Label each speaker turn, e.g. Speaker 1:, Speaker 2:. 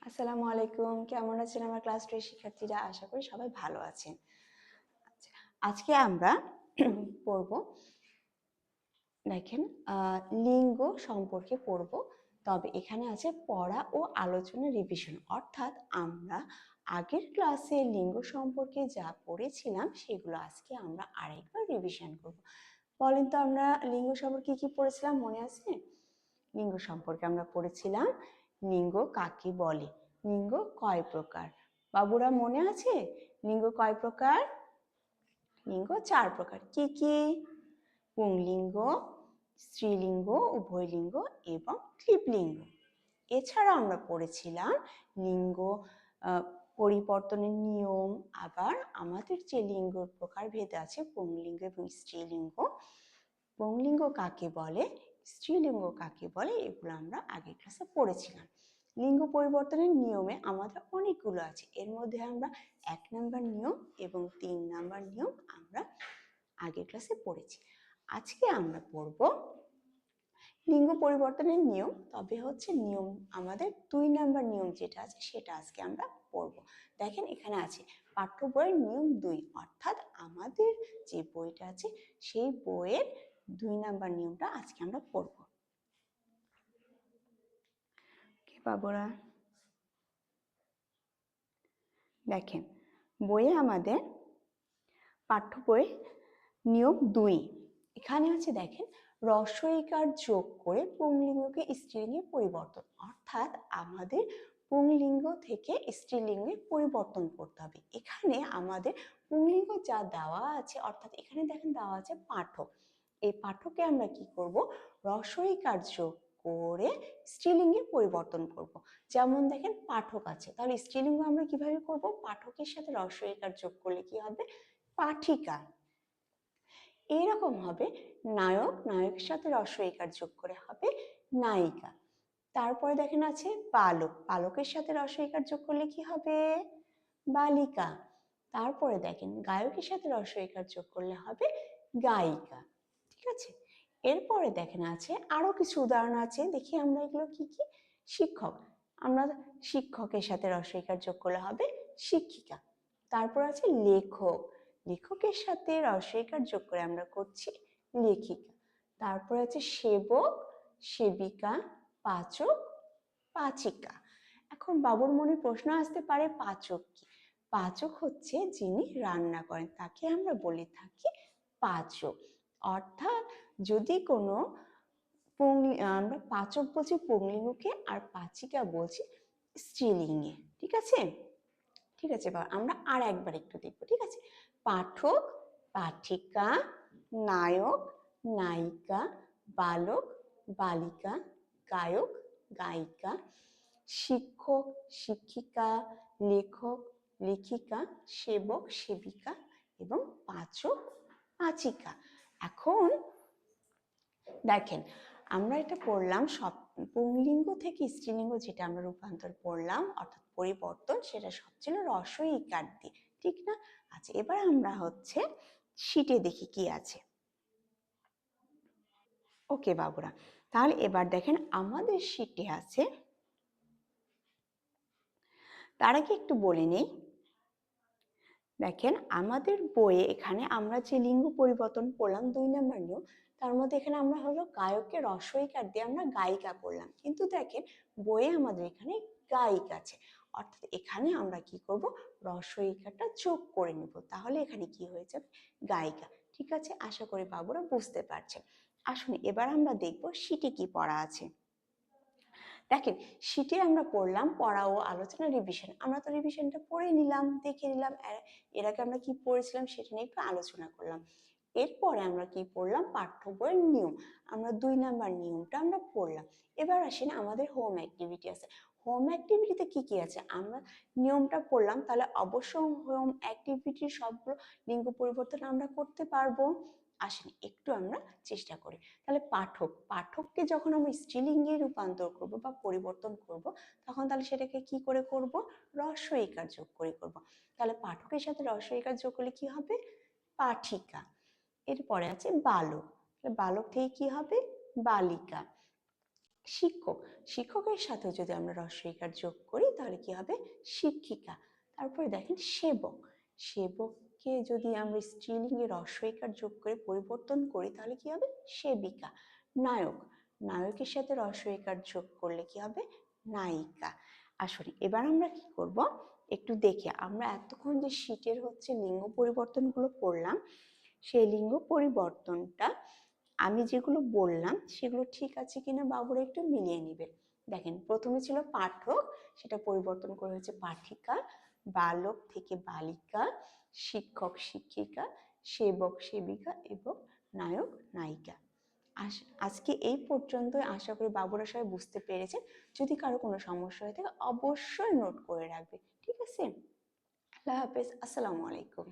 Speaker 1: আসসালামু আলাইকুম। কেমন আছেন আমার ক্লাস 2 এর শিক্ষার্থীরা? আশা করি সবাই ভালো আছেন। আজকে আমরা পড়ব, দেখেন, লিঙ্গ সম্পর্কে পড়ব। তবে এখানে আছে পড়া ও আলোচনা রিভিশন, অর্থাৎ আমরা আগের ক্লাসে লিঙ্গ সম্পর্কে যা পড়েছিলাম সেগুলো আজকে আমরা আরেকবার রিভিশন করব। বলেন তো, আমরা লিঙ্গ সম্পর্কে কি পড়েছিলাম, মনে আছে? লিঙ্গ সম্পর্কে আমরা পড়েছিলাম লিঙ্গ কাকে বলে, লিঙ্গ কয় প্রকার। বাবুরা মনে আছে লিঙ্গ কয় প্রকার? লিঙ্গ 4 প্রকার। কি কি? পুংলিঙ্গ, স্ত্রীলিঙ্গ, উভয়লিঙ্গ এবং ক্লীবলিঙ্গ। এছাড়া আমরা পড়েছিলাম লিঙ্গ পরিবর্তনের নিয়ম। আবার আমাদের যে লিঙ্গ প্রকারভেদ আছে, পুংলিঙ্গ এবং স্ত্রীলিঙ্গ, পুংলিঙ্গ কাকে বলে, স্ত্রীলিঙ্গ কাকে বলে, এগুলো আমরা আগের ক্লাসে পড়েছিলাম। লিঙ্গ পরিবর্তনের নিয়মে আমাদের অনেকগুলো আছে। এর মধ্যে আমরা 1 নম্বর নিয়ম এবং 3 নম্বর নিয়ম আমরা আগের ক্লাসে পড়েছি। আজকে আমরা পড়ব লিঙ্গ পরিবর্তনের নিয়ম, তবে হচ্ছে নিয়ম আমাদের 2 নম্বর নিয়ম যেটা আছে সেটা আজকে আমরা পড়ব। দেখেন এখানে আছে পাঠ্য বইয়ের নিয়ম 2, অর্থাৎ আমাদের যে বইটা আছে সেই বইয়ের 2 নম্বর নিয়মটা আজকে আমরা পড়ব। কি বাবুরা? দেখেন বইয়ে আমাদের পাঠ্য বই নিয়ম 2, এখানে আছে দেখেন রস্বইকার যোগ করে পুংলিঙ্গকে স্ত্রীলিঙ্গে পরিবর্তন, অর্থাৎ আমাদের পুংলিঙ্গ থেকে স্ত্রীলিঙ্গে পরিবর্তন করতে হবে। এখানে আমাদের পুংলিঙ্গ যা দেওয়া আছে, অর্থাৎ এখানে দেখেন দেওয়া আছে পাঠক। এই পাঠকে আমরা কি করব? রস্বইকার যোগ করে স্ত্রীলিঙ্গে পরিবর্তন করব। যেমন দেখেন পাঠক আছে, তাহলে স্ত্রীলিঙ্গ আমরা কিভাবে করব? পাঠকের সাথে রস্বইকার যোগ করলে কি হবে? পাঠিকা। এইরকম হবে নায়ক, নায়কের সাথে রস্বইকার যোগ করে হবে নায়িকা। তারপরে দেখেন আছে বালক, বালকের সাথে রস্বইকার যোগ করলে কি হবে? বালিকা। তারপরে দেখেন গায়কের সাথে রস্বইকার যোগ করলে হবে গায়িকা। ঠিক আছে, এরপরে দেখেন আছে আরো কিছু উদাহরণ আছে, দেখি আমরা এগুলো কি কি। শিক্ষক, আমরা শিক্ষকের সাথে রস্বইকার যোগ করলে হবে শিক্ষিকা। তারপর আছে লেখক, লেখকের সাথে রস্বইকার যোগ করে আমরা করছি লেখিকা। তারপর আছে সেবক, সেবিকা, পাচক, পাচিকা। এখন বাবুর মনে প্রশ্ন আসতে পারে পাচক কি? পাচক হচ্ছে যিনি রান্না করেন, তাকে আমরা বলে থাকি পাচক। অর্থাৎ যদি কোনো আমরা পাচক বলছি পুংলিঙ্গকে আর পাচিকা বলছি স্ত্রীলিঙ্গে। ঠিক আছে, ঠিক আছে, এবার আমরা আর একবার একটু দেখবো। ঠিক আছে, পাঠক, পাঠিকা, নায়ক, নায়িকা, বালক, বালিকা, গায়ক, গায়িকা, শিক্ষক, শিক্ষিকা, লেখক, লেখিকা, সেবক, সেবিকা এবং পাচক, পাচিকা। এখন দেখেন আমরা এটা পড়লাম সব পুংলিঙ্গ থেকে স্ত্রীলিঙ্গ যেটা আমরা রূপান্তর পড়লাম, অর্থাৎ পরিবর্তন, সেটা সব ছিল রস্বইকার দিয়ে, ঠিক না? আচ্ছা, এবার আমরা হচ্ছে শীটে দেখি কি আছে। ওকে বাবুরা, তাহলে এবার দেখেন আমাদের শীটে আছে, তার আগে একটু বলে নেই। দেখেন আমাদের বইয়ে এখানে আমরা যে লিঙ্গ পরিবর্তন পড়লাম 2 নম্বর নিয়ম, তার মধ্যে এখানে আমরা হলো গায়ককে রস্বইকার দিয়ে আমরা গায়িকা করলাম, কিন্তু দেখেন বইয়ে আমাদের এখানে গায়িক আছে, অর্থাৎ এখানে আমরা কি করব? রস্বইকারটা যোগ করে নিব, তাহলে এখানে কি হয়ে যাবে? গায়িকা। ঠিক আছে, আশা করি বাবুরা বুঝতে পারছেন। আসুন এবার আমরা দেখব শীটে কি পড়া আছে। দেখেন শীটে আমরা পড়লাম পড়া ও আলোচনা রিভিশন, আমরা তো রিভিশনটা পড়ে নিলাম, দেখে নিলাম, এর আগে আমরা কি পড়েছিলাম সেটা নিয়ে একটু আলোচনা করলাম। এরপরে আমরা কি পড়লাম? পাঠ্য বইয়ের নিয়ম, আমরা 2 নাম্বার নিয়মটা আমরা পড়লাম। এবার আসেন আমাদের হোম অ্যাক্টিভিটি আছে। হোম অ্যাক্টিভিটিতে কি কি আছে? আমরা নিয়মটা পড়লাম, তাহলে অবশ্যই হোম অ্যাক্টিভিটির সবগুলো লিঙ্গ পরিবর্তন আমরা করতে পারবো। আসেন একটু আমরা চেষ্টা করি। তাহলে পাঠক, পাঠককে যখন আমরা স্ত্রীলিঙ্গে রূপান্তর করব বা পরিবর্তন করব, তখন তাহলে সেটাকে কি করে করব? রস্বইকার যোগ করে করব। তাহলে পাঠকের সাথে রস্বইকার যোগ করলে কি হবে? পাঠিকা। এরপরে আছে বালক, বালক থেকে কি হবে? বালিকা। শিক্ষক, শিক্ষকের সাথে যদি আমরা হ্রস্বইকার যোগ করি তাহলে কি হবে? শিক্ষিকা। তারপরে দেখেন সেবক, সেবককে যদি আমরা স্ত্রীলিঙ্গে হ্রস্বইকার যোগ করে পরিবর্তন করি তাহলে কি হবে? সেবিকা। নায়ক, নায়কের সাথে হ্রস্বইকার যোগ করলে কি হবে? নায়িকা। আসলে এবার আমরা কি করব, একটু দেখে আমরা এতক্ষণ যে শীটের হচ্ছে লিঙ্গ পরিবর্তনগুলো করলাম, সেই লিঙ্গ পরিবর্তনটা আমি যেগুলো বললাম সেগুলো ঠিক আছে কিনা বাবুরা একটু মিলিয়ে নিবে। দেখেন প্রথমে ছিল পাঠক, সেটা পরিবর্তন করে হয়েছে পাঠিকা, বালক থেকে বালিকা, শিক্ষক শিক্ষিকা, সেবক সেবিকা এবং নায়ক নায়িকা। আজকে এই পর্যন্তই, আশা করি বাবুরা সবাই বুঝতে পেরেছেন। যদি কারো কোনো সমস্যা হয়ে থাকে অবশ্যই নোট করে রাখবে, ঠিক আছে? আল্লাহ হাফেজ, আসসালামু আলাইকুম।